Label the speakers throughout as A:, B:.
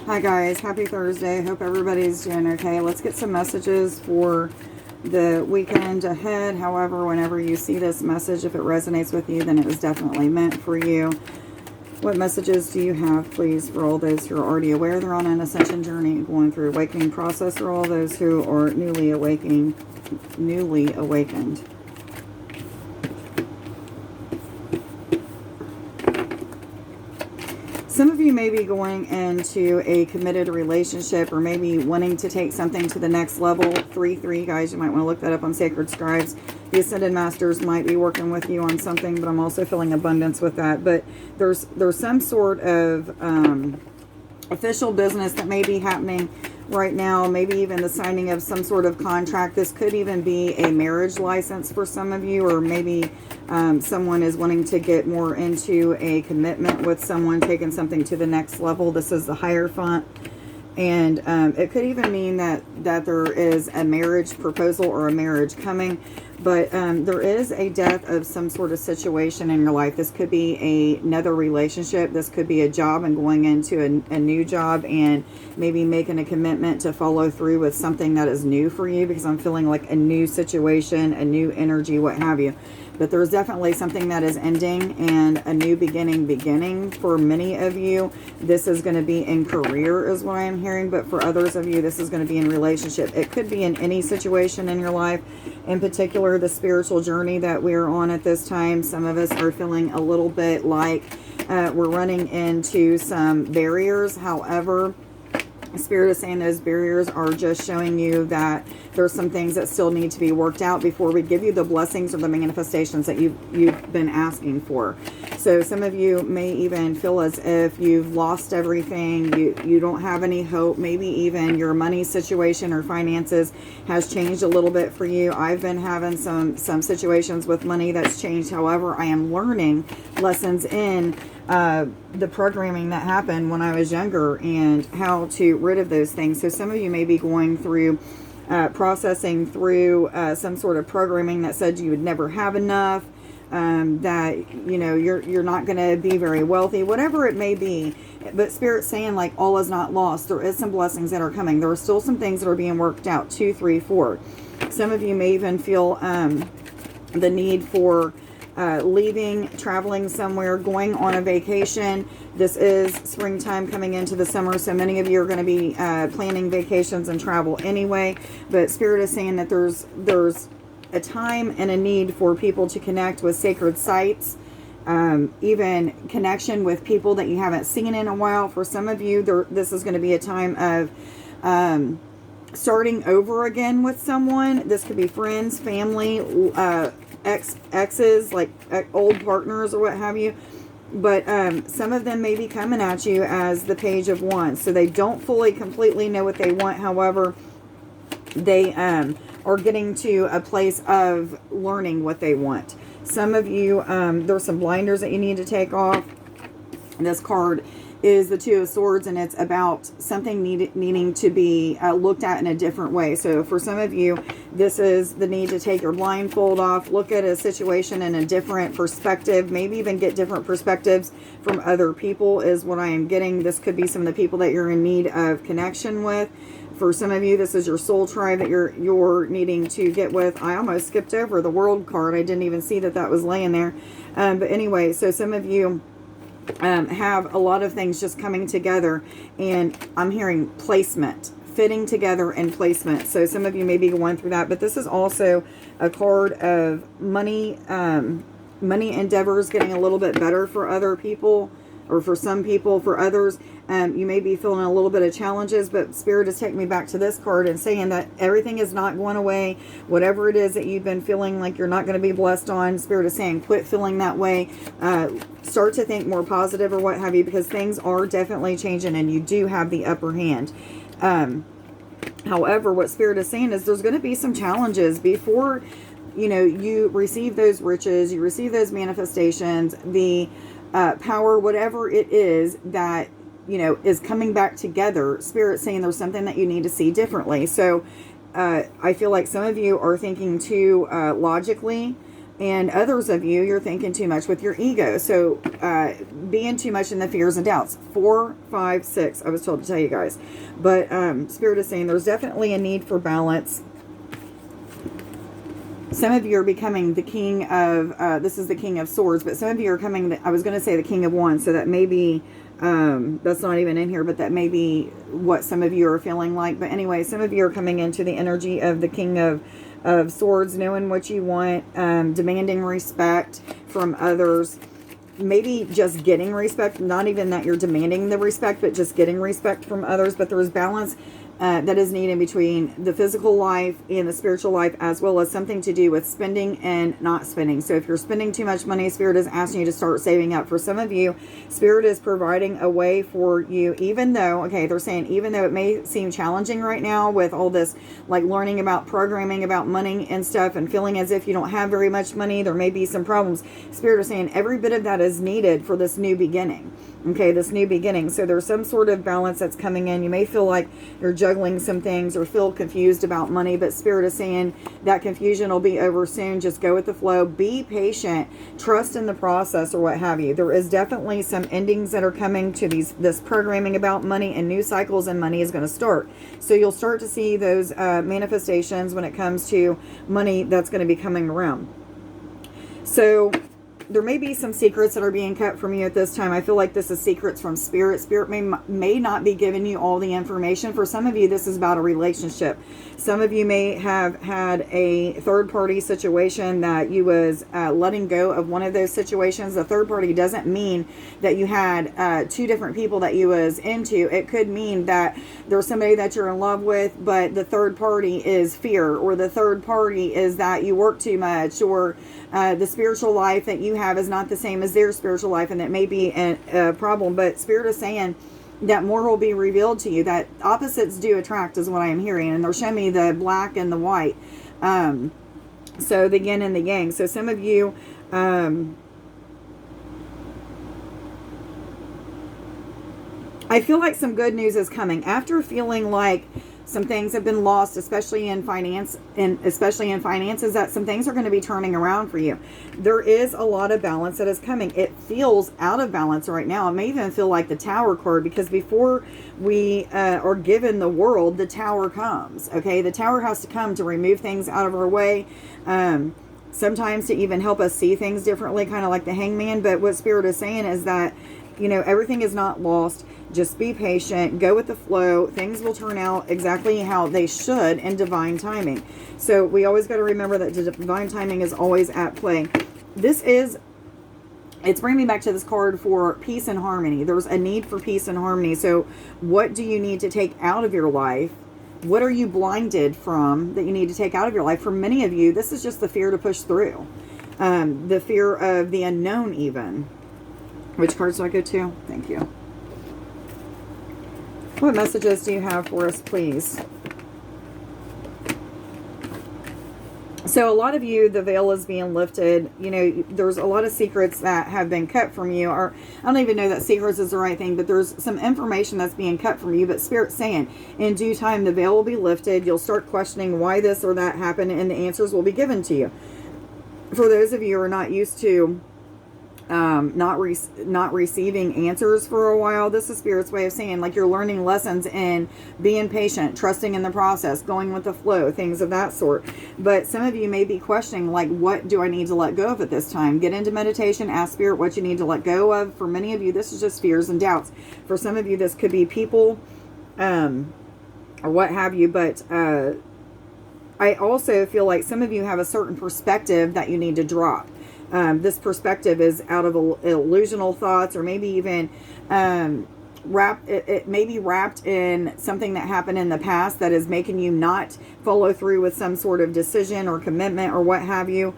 A: Hi guys, happy Thursday. Hope everybody's doing okay. Let's get some messages for the weekend ahead. However, whenever you see this message, if it resonates with you, then it was definitely meant for you. What messages do you have, please, for all those who are already aware they're on an ascension journey, going through awakening process, or all those who are newly awakened? Some of you may be going into a committed relationship, or maybe wanting to take something to the next level. 3-3, guys, you might want to look that up on Sacred Scribes. The Ascended Masters might be working with you on something, but I'm also feeling abundance with that. But there's some sort of official business that may be happening right now, maybe even the signing of some sort of contract. This could even be a marriage license for some of you, or maybe someone is wanting to get more into a commitment with someone, taking something to the next level. This is the Hierophant. And it could even mean that there is a marriage proposal or a marriage coming. But there is a death of some sort of situation in your life. This could be another relationship. This could be a job and going into a new job and maybe making a commitment to follow through with something that is new for you, because I'm feeling like a new situation, a new energy, what have you. But there's definitely something that is ending and a new beginning for many of you. This is going to be in career is what I am hearing. But for others of you, this is going to be in relationship. It could be in any situation in your life. In particular, the spiritual journey that we're on at this time. Some of us are feeling a little bit like we're running into some barriers. However, Spirit is saying those barriers are just showing you that there's some things that still need to be worked out before we give you the blessings or the manifestations that you've been asking for. So some of you may even feel as if you've lost everything. You don't have any hope. Maybe even your money situation or finances has changed a little bit for you. I've been having some situations with money that's changed. However, I am learning lessons in the programming that happened when I was younger and how to rid of those things. So some of you may be going through processing through some sort of programming that said you would never have enough, that you're not going to be very wealthy, whatever it may be. But Spirit's saying, like, all is not lost. There is some blessings that are coming. There are still some things that are being worked out. 2, 3, 4. Some of you may even feel the need for leaving, traveling somewhere, going on a vacation. This is springtime coming into the summer, so many of you are going to be planning vacations and travel anyway. But Spirit is saying that there's a time and a need for people to connect with sacred sites, even connection with people that you haven't seen in a while. For some of you, this is going to be a time of starting over again with someone. This could be friends, family, exes, like old partners or what have you. But some of them may be coming at you as the Page of Wands. So they don't fully, completely know what they want. However, they are getting to a place of learning what they want. Some of you, there's some blinders that you need to take off. This card is the Two of Swords, and it's about something needing to be looked at in a different way. So for some of you, this is the need to take your blindfold off, look at a situation in a different perspective, maybe even get different perspectives from other people is what I am getting. This could be some of the people that you're in need of connection with. For some of you, this is your soul tribe that you're needing to get with. I almost skipped over the World card. I didn't even see that was laying there. But anyway, so some of you have a lot of things just coming together, and I'm hearing placement, fitting together and placement. So some of you may be going through that, but this is also a card of money, money endeavors getting a little bit better for other people, or for some people. For others, you may be feeling a little bit of challenges, but Spirit is taking me back to this card and saying that everything is not going away. Whatever it is that you've been feeling like you're not going to be blessed on, Spirit is saying quit feeling that way. Start to think more positive or what have you, because things are definitely changing and you do have the upper hand. However, what Spirit is saying is there's going to be some challenges before you receive those riches, you receive those manifestations, the power, whatever it is that is coming back together. Spirit saying there's something that you need to see differently. So I feel like some of you are thinking too logically. And others of you, you're thinking too much with your ego. So being too much in the fears and doubts. 4, 5, 6, I was told to tell you guys. But Spirit is saying there's definitely a need for balance. Some of you are becoming the king of, this is the king of swords, but some of you are coming, I was going to say the king of wands, so that may be, that's not even in here, but that may be what some of you are feeling like. But anyway, some of you are coming into the energy of the king of swords, knowing what you want, demanding respect from others, maybe just getting respect, not even that you're demanding the respect, but just getting respect from others. But there's balance that is needed between the physical life and the spiritual life, as well as something to do with spending and not spending. So if you're spending too much money, Spirit is asking you to start saving up. For some of you, Spirit is providing a way for you, even though, okay, they're saying, even though it may seem challenging right now with all this, like learning about programming, about money and stuff, and feeling as if you don't have very much money, there may be some problems. Spirit is saying every bit of that is needed for this new beginning. Okay, this new beginning. So there's some sort of balance that's coming in. You may feel like you're juggling some things or feel confused about money, but Spirit is saying that confusion will be over soon. Just go with the flow. Be patient. Trust in the process, or what have you. There is definitely some endings that are coming to this programming about money, and new cycles and money is going to start. So you'll start to see those manifestations when it comes to money that's going to be coming around. So there may be some secrets that are being kept from you at this time. I feel like this is secrets from Spirit. Spirit may not be giving you all the information. For some of you, this is about a relationship. Some of you may have had a third-party situation that you was letting go of one of those situations. The third party doesn't mean that you had two different people that you was into. It could mean that there's somebody that you're in love with, but the third party is fear, or the third party is that you work too much, or the spiritual life that you have is not the same as their spiritual life, and that may be a problem. But Spirit is saying that more will be revealed to you, that opposites do attract, is what I am hearing. And they're showing me the black and the white. So the yin and the yang. So some of you, I feel like some good news is coming. After feeling like some things have been lost, especially in finances, that some things are going to be turning around for you. There is a lot of balance that is coming. It feels out of balance right now. It may even feel like the Tower card, because before we are given the world, the Tower comes. Okay, the Tower has to come to remove things out of our way. Sometimes to even help us see things differently, kind of like the Hangman. But what Spirit is saying is that, you know, everything is not lost. Just be patient, go with the flow. Things will turn out exactly how they should in divine timing. So we always got to remember that divine timing is always at play. It's bringing me back to this card for peace and harmony. There's a need for peace and harmony. So what do you need to take out of your life? What are you blinded from that you need to take out of your life? For many of you, this is just the fear to push through. The fear of the unknown even. Which cards do I go to? Thank you. What messages do you have for us, please? So a lot of you, the veil is being lifted. You know, there's a lot of secrets that have been cut from you. Or I don't even know that secrets is the right thing, but there's some information that's being cut from you. But Spirit's saying, in due time, the veil will be lifted. You'll start questioning why this or that happened, and the answers will be given to you. For those of you who are not used to not receiving answers for a while, this is Spirit's way of saying, like, you're learning lessons in being patient, trusting in the process, going with the flow, things of that sort. But some of you may be questioning, like, what do I need to let go of at this time? Get into meditation, ask Spirit what you need to let go of. For many of you, this is just fears and doubts. For some of you, this could be people, or what have you. But I also feel like some of you have a certain perspective that you need to drop. This perspective is out of illusional thoughts, or maybe even it may be wrapped in something that happened in the past that is making you not follow through with some sort of decision or commitment or what have you.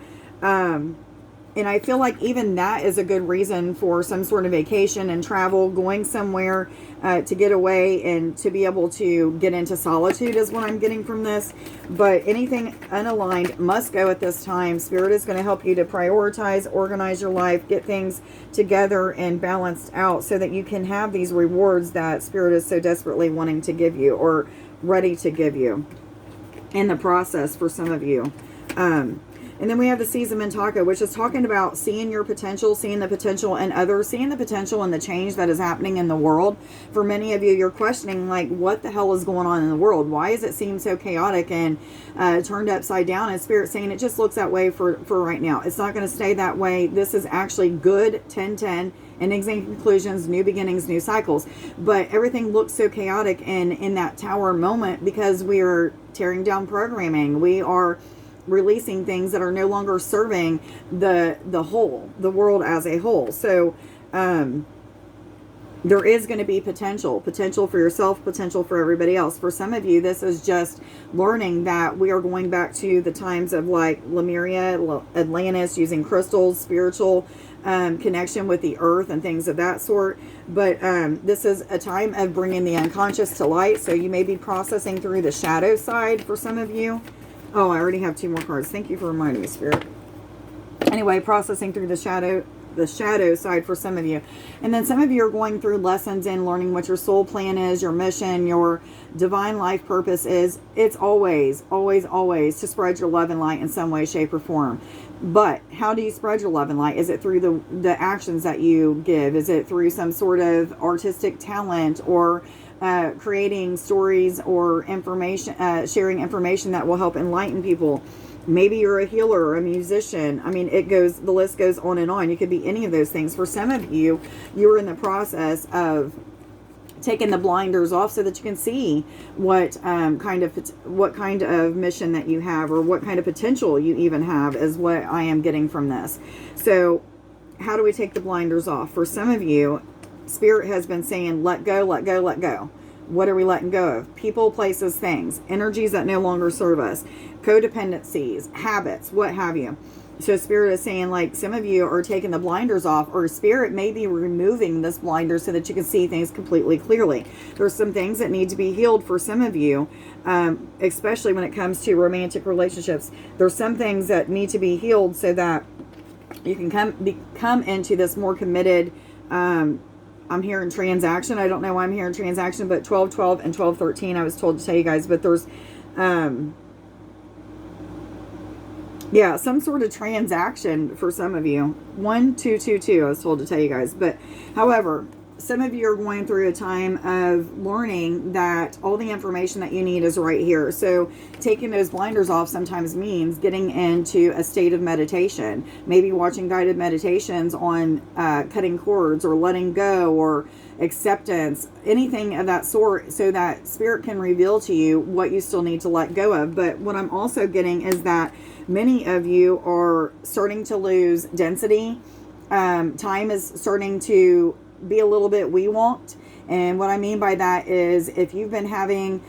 A: And I feel like even that is a good reason for some sort of vacation and travel, going somewhere to get away and to be able to get into solitude is what I'm getting from this. But anything unaligned must go at this time. Spirit is going to help you to prioritize, organize your life, get things together and balanced out so that you can have these rewards that Spirit is so desperately wanting to give you, or ready to give you in the process for some of you. And then we have the Seas of Mintaka, which is talking about seeing your potential, seeing the potential in others, seeing the potential in the change that is happening in the world. For many of you, you're questioning, like, what the hell is going on in the world? Why does it seem so chaotic and turned upside down? And Spirit saying it just looks that way for right now. It's not going to stay that way. This is actually good 10-10. Endings and conclusions, new beginnings, new cycles. But everything looks so chaotic in that tower moment because we are tearing down programming. We are releasing things that are no longer serving the whole, the world as a whole. So there is going to be potential for yourself, potential for everybody else. For some of you, this is just learning that we are going back to the times of like Lemuria, Atlantis, using crystals, spiritual connection with the earth and things of that sort. But this is a time of bringing the unconscious to light. So you may be processing through the shadow side for some of you. Oh, I already have 2 more cards. Thank you for reminding me, Spirit. Anyway, processing through the shadow side for some of you. And then some of you are going through lessons in learning what your soul plan is, your mission, your divine life purpose is. It's always, always, always to spread your love and light in some way, shape, or form. But how do you spread your love and light? Is it through the actions that you give? Is it through some sort of artistic talent, or creating stories or information, sharing information that will help enlighten people? Maybe you're a healer or a musician. I mean, the list goes on and on. You could be any of those things. For some of you, you're in the process of taking the blinders off so that you can see what kind of mission that you have, or what kind of potential you even have, is what I am getting from this. So how do we take the blinders off? For some of you, Spirit has been saying, let go, let go, let go. What are we letting go of? People, places, things, energies that no longer serve us, codependencies, habits, what have you. So Spirit is saying, like, some of you are taking the blinders off, or Spirit may be removing this blinder so that you can see things completely clearly. There's some things that need to be healed for some of you, especially when it comes to romantic relationships. There's some things that need to be healed so that you can come into this more committed, I'm hearing transaction. I don't know why I'm hearing transaction, but 12-12 and 12-13 I was told to tell you guys. But there's yeah, some sort of transaction for some of you. 1-2-2-2 I was told to tell you guys. But however, some of you are going through a time of learning that all the information that you need is right here. So taking those blinders off sometimes means getting into a state of meditation. Maybe watching guided meditations on cutting cords, or letting go, or acceptance, anything of that sort, so that Spirit can reveal to you what you still need to let go of. But what I'm also getting is that many of you are starting to lose density. Time is starting to be a little bit we want. And what I mean by that is, if you've been having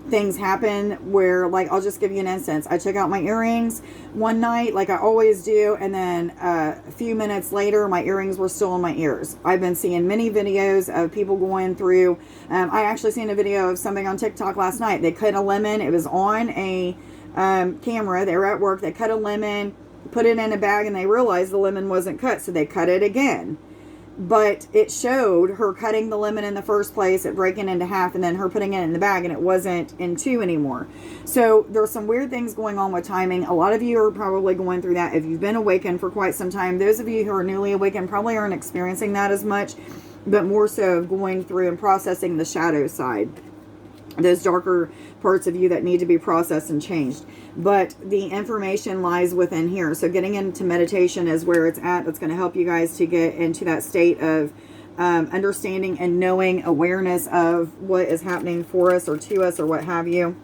A: things happen where, like, I'll just give you an instance. I took out my earrings one night, like I always do, and then a few minutes later my earrings were still in my ears. I've been seeing many videos of people going through, I actually seen a video of something on TikTok last night. They cut a lemon. It was on a camera. They were at work. They cut a lemon, put it in a bag, and they realized the lemon wasn't cut, so they cut it again. But it showed her cutting the lemon in the first place, it breaking into half, and then her putting it in the bag, and it wasn't in 2 anymore. So there's some weird things going on with timing. A lot of you are probably going through that if you've been awakened for quite some time. Those of you who are newly awakened probably aren't experiencing that as much, but more so going through and processing the shadow side. Those darker parts of you that need to be processed and changed. But the information lies within here. So getting into meditation is where it's at. That's going to help you guys to get into that state of understanding and knowing, awareness of what is happening for us or to us or what have you.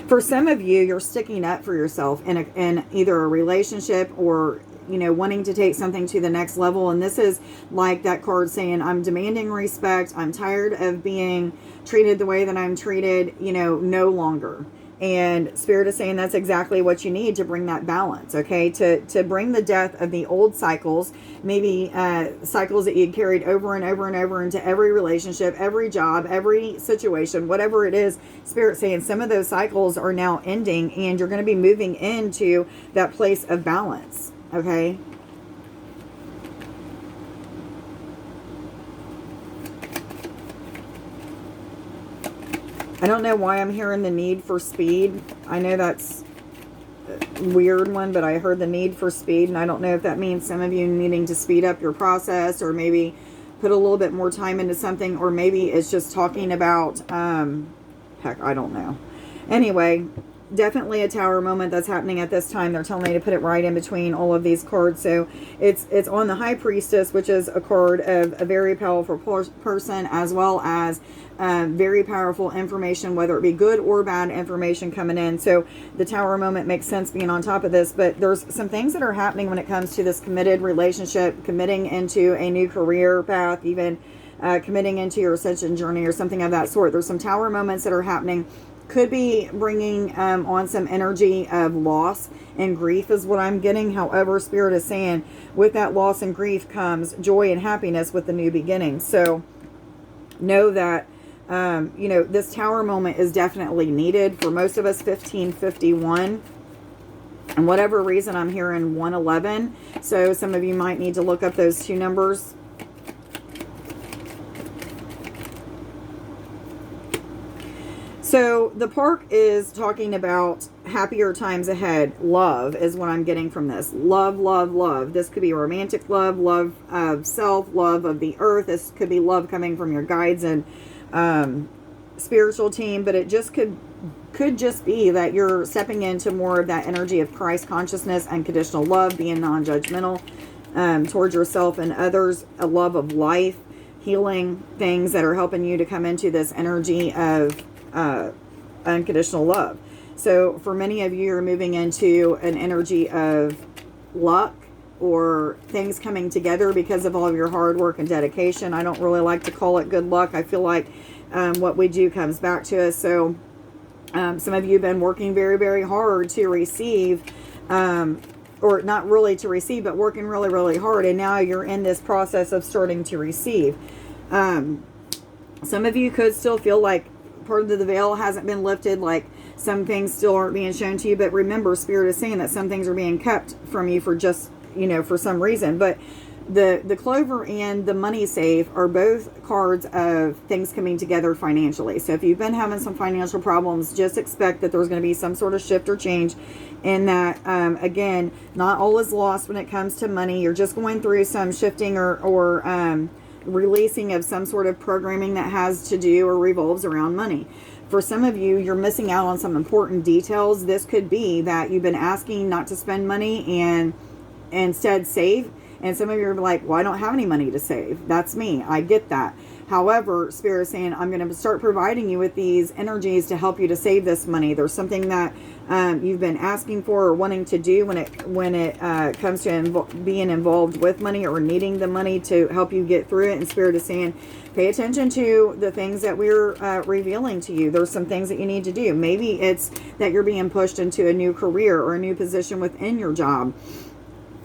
A: For some of you, you're sticking up for yourself in either a relationship or, you know, wanting to take something to the next level. And this is like that card saying, I'm demanding respect. I'm tired of being treated the way that I'm treated, you know, no longer. And Spirit is saying that's exactly what you need to bring that balance, okay? To bring the death of the old cycles, maybe cycles that you carried over and over and over into every relationship, every job, every situation, whatever it is. Spirit saying some of those cycles are now ending, and you're going to be moving into that place of balance, okay? I don't know why I'm hearing the need for speed. I know that's a weird one, but I heard the need for speed, and I don't know if that means some of you needing to speed up your process, or maybe put a little bit more time into something, or maybe it's just talking about, heck, I don't know. Anyway, definitely a Tower moment that's happening at this time. They're telling me to put it right in between all of these cards. So it's on the High Priestess, which is a card of a very powerful person, as well as very powerful information, whether it be good or bad information coming in. So the Tower moment makes sense being on top of this, but there's some things that are happening when it comes to this committed relationship, committing into a new career path, even committing into your Ascension journey or something of that sort. There's some Tower moments that are happening. Could be bringing on some energy of loss and grief is what I'm getting. However, Spirit is saying with that loss and grief comes joy and happiness with the new beginning. So know that, you know, this Tower moment is definitely needed for most of us. 1551. And whatever reason, I'm hearing 111. So some of you might need to look up those two numbers. So the park is talking about happier times ahead. Love is what I'm getting from this. Love, love, love. This could be romantic love, love of self, love of the earth. This could be love coming from your guides and spiritual team. But it just could just be that you're stepping into more of that energy of Christ consciousness, unconditional love, being non-judgmental towards yourself and others. A love of life, healing things that are helping you to come into this energy of unconditional love. So for many of you, you're moving into an energy of luck or things coming together because of all of your hard work and dedication. I don't really like to call it good luck. I feel like what we do comes back to us. So some of you have been working very, very hard to receive, or not really to receive, but working really, really hard. And now you're in this process of starting to receive. Some of you could still feel like part of the veil hasn't been lifted, like some things still aren't being shown to you. But remember, Spirit is saying that some things are being kept from you for just, you know, for some reason. But the Clover and the Money Safe are both cards of things coming together financially. So if you've been having some financial problems, just expect that there's going to be some sort of shift or change in that. Again, not all is lost when it comes to money. You're just going through some shifting or releasing of some sort of programming that has to do or revolves around money. For some of you, you're missing out on some important details. This could be that you've been asking not to spend money and instead save. And some of you are like, well, I don't have any money to save. That's me. I get that. However, Spirit is saying, I'm going to start providing you with these energies to help you to save this money. There's something that you've been asking for or wanting to do when it comes to being involved with money or needing the money to help you get through it. And Spirit is saying, pay attention to the things that we're revealing to you. There's some things that you need to do. Maybe it's that you're being pushed into a new career or a new position within your job.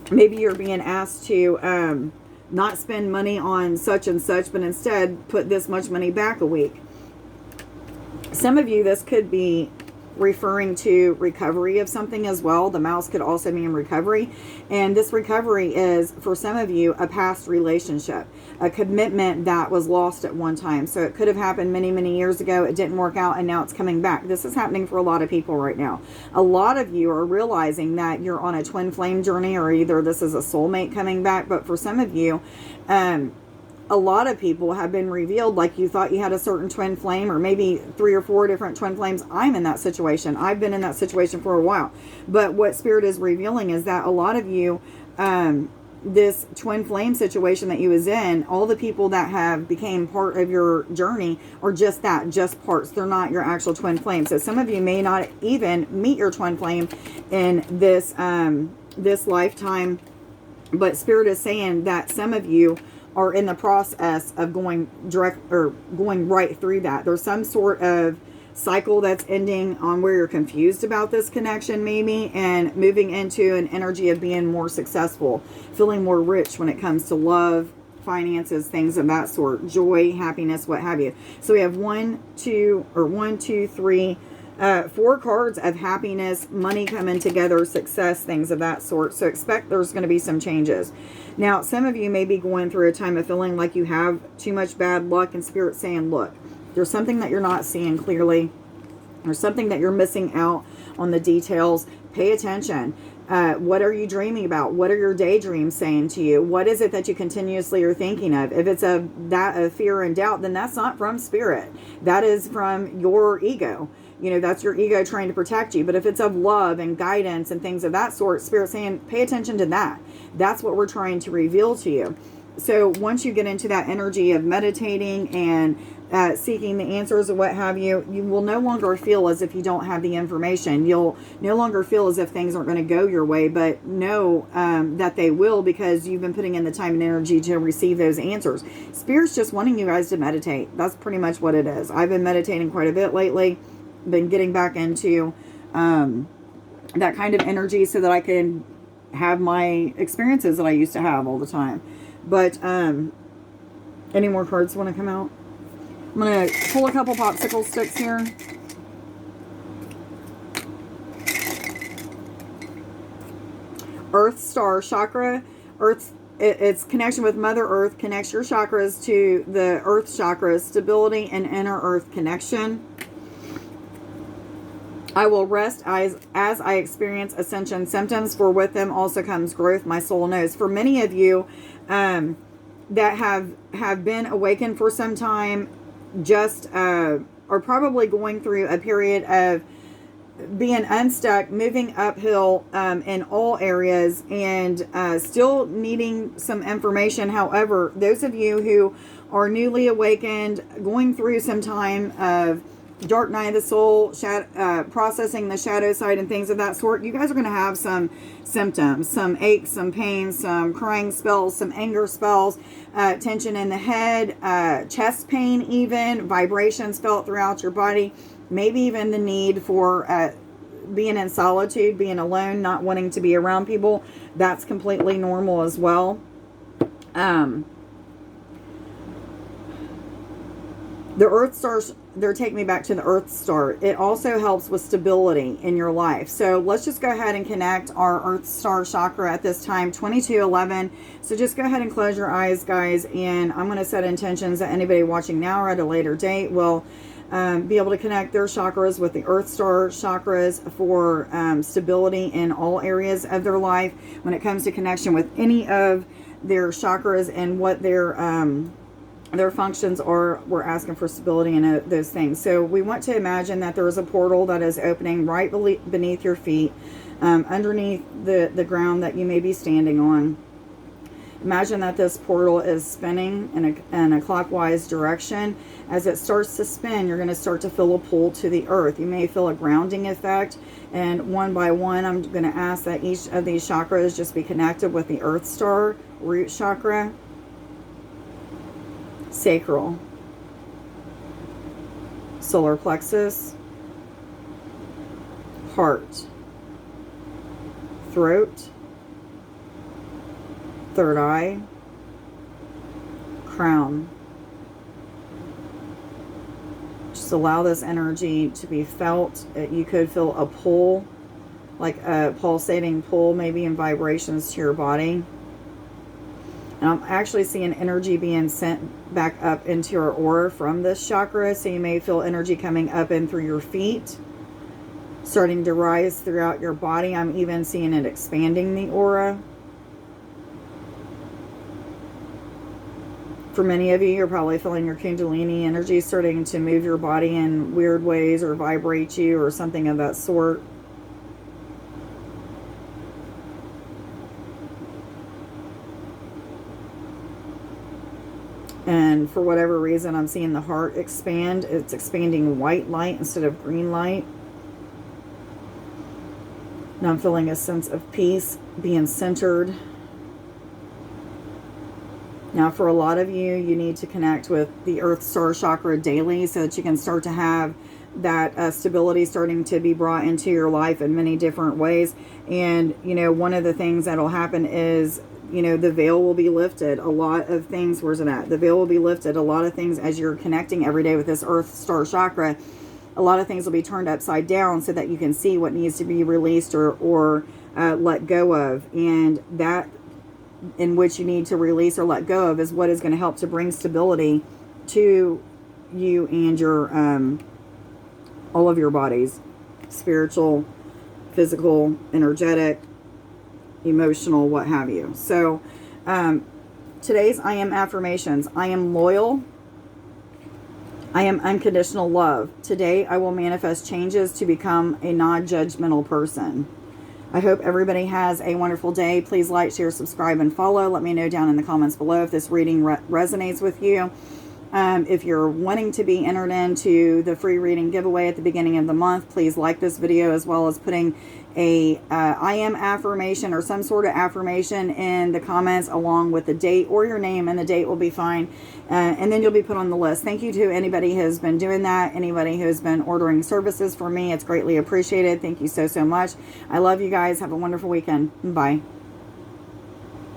A: Maybe you're being asked to not spend money on such and such, but instead put this much money back a week. Some of you, this could be referring to recovery of something as well. The mouse could also mean recovery. And this recovery is, for some of you, a past relationship, a commitment that was lost at one time. So it could have happened many, many years ago. It didn't work out, and now it's coming back. This is happening for a lot of people right now. A lot of you are realizing that you're on a twin flame journey, or either this is a soulmate coming back. But for some of you, a lot of people have been revealed, like you thought you had a certain twin flame, or maybe 3 or 4 different twin flames. I'm in that situation. I've been in that situation for a while. But what Spirit is revealing is that a lot of you, this twin flame situation that you was in, all the people that have became part of your journey are just that, just parts. They're not your actual twin flame. So some of you may not even meet your twin flame in this this lifetime. But Spirit is saying that some of you are in the process of going direct or going right through that. There's some sort of cycle that's ending on where you're confused about this connection maybe, and moving into an energy of being more successful, feeling more rich when it comes to love, finances, things of that sort, joy, happiness, what have you. So we have 4 cards of happiness, money coming together, success, things of that sort. So expect there's going to be some changes. Now, some of you may be going through a time of feeling like you have too much bad luck, and Spirit saying, look, There's something that you're not seeing clearly. There's something that you're missing out on the details. Pay attention. What are you dreaming about? What are your daydreams saying to you? What is it that you continuously are thinking of? If it's of fear and doubt, then that's not from spirit. That is from your ego. You know, that's your ego trying to protect you. But if it's of love and guidance and things of that sort, spirit saying, pay attention to that. That's what we're trying to reveal to you. So once you get into that energy of meditating and seeking the answers or what have you, you will no longer feel as if you don't have the information. You'll no longer feel as if things aren't going to go your way, but know that they will, because you've been putting in the time and energy to receive those answers. Spirit's just wanting you guys to meditate. That's pretty much what it is. I've been meditating quite a bit lately. Been getting back into that kind of energy so that I can have my experiences that I used to have all the time. But any more cards want to come out? I'm going to pull a couple popsicle sticks here. Earth Star Chakra. Its connection with Mother Earth connects your chakras to the Earth chakras, stability and inner Earth connection. I will rest as I experience ascension symptoms, for with them also comes growth, my soul knows. For many of you that have been awakened for some time, just are probably going through a period of being unstuck, moving uphill in all areas, and still needing some information. However, those of you who are newly awakened, going through some time of dark night of the soul, processing the shadow side and things of that sort, you guys are going to have some symptoms, some aches, some pains, some crying spells, some anger spells, tension in the head, chest pain even, vibrations felt throughout your body, maybe even the need for being in solitude, being alone, not wanting to be around people. That's completely normal as well. The Earth Stars, they're taking me back to the Earth Star. It also helps with stability in your life. So let's just go ahead and connect our Earth Star chakra at this time, 2211. So just go ahead and close your eyes, guys. And I'm going to set intentions that anybody watching now or at a later date will be able to connect their chakras with the Earth Star chakras for stability in all areas of their life. When it comes to connection with any of their chakras and what their functions are, we're asking for stability in those things. So we want to imagine that there is a portal that is opening right beneath your feet, underneath the ground that you may be standing on. Imagine that this portal is spinning in a clockwise direction. As it starts to spin, you're going to start to feel a pull to the earth. You may feel a grounding effect, and one by one, I'm going to ask that each of these chakras just be connected with the Earth Star, root chakra, sacral, solar plexus, heart, throat, third eye, crown. Just allow this energy to be felt. You could feel a pull, like a pulsating pull, maybe in vibrations to your body. And I'm actually seeing energy being sent back up into your aura from this chakra. So you may feel energy coming up in through your feet, starting to rise throughout your body. I'm even seeing it expanding the aura. For many of you, you're probably feeling your Kundalini energy starting to move your body in weird ways or vibrate you or something of that sort. And for whatever reason, I'm seeing the heart expand. It's expanding white light instead of green light. Now I'm feeling a sense of peace, being centered. Now for a lot of you, you need to connect with the Earth Star chakra daily so that you can start to have that stability starting to be brought into your life in many different ways. And, you know, one of the things that'll happen is, you know, the veil will be lifted. A lot of things, where's it at? The veil will be lifted. A lot of things as you're connecting every day with this Earth Star chakra, a lot of things will be turned upside down so that you can see what needs to be released or let go of. And that in which you need to release or let go of is what is going to help to bring stability to you and your, all of your bodies. Spiritual, physical, energetic, emotional, what have you. So, today's I am affirmations. I am loyal. I am unconditional love. Today, I will manifest changes to become a non-judgmental person. I hope everybody has a wonderful day. Please like, share, subscribe, and follow. Let me know down in the comments below if this reading resonates with you. If you're wanting to be entered into the free reading giveaway at the beginning of the month, please like this video, as well as putting a I am affirmation or some sort of affirmation in the comments along with the date or your name, and the date will be fine. And then you'll be put on the list. Thank you to anybody who has been doing that, anybody who has been ordering services for me. It's greatly appreciated. Thank you so, so much. I love you guys. Have a wonderful weekend. Bye.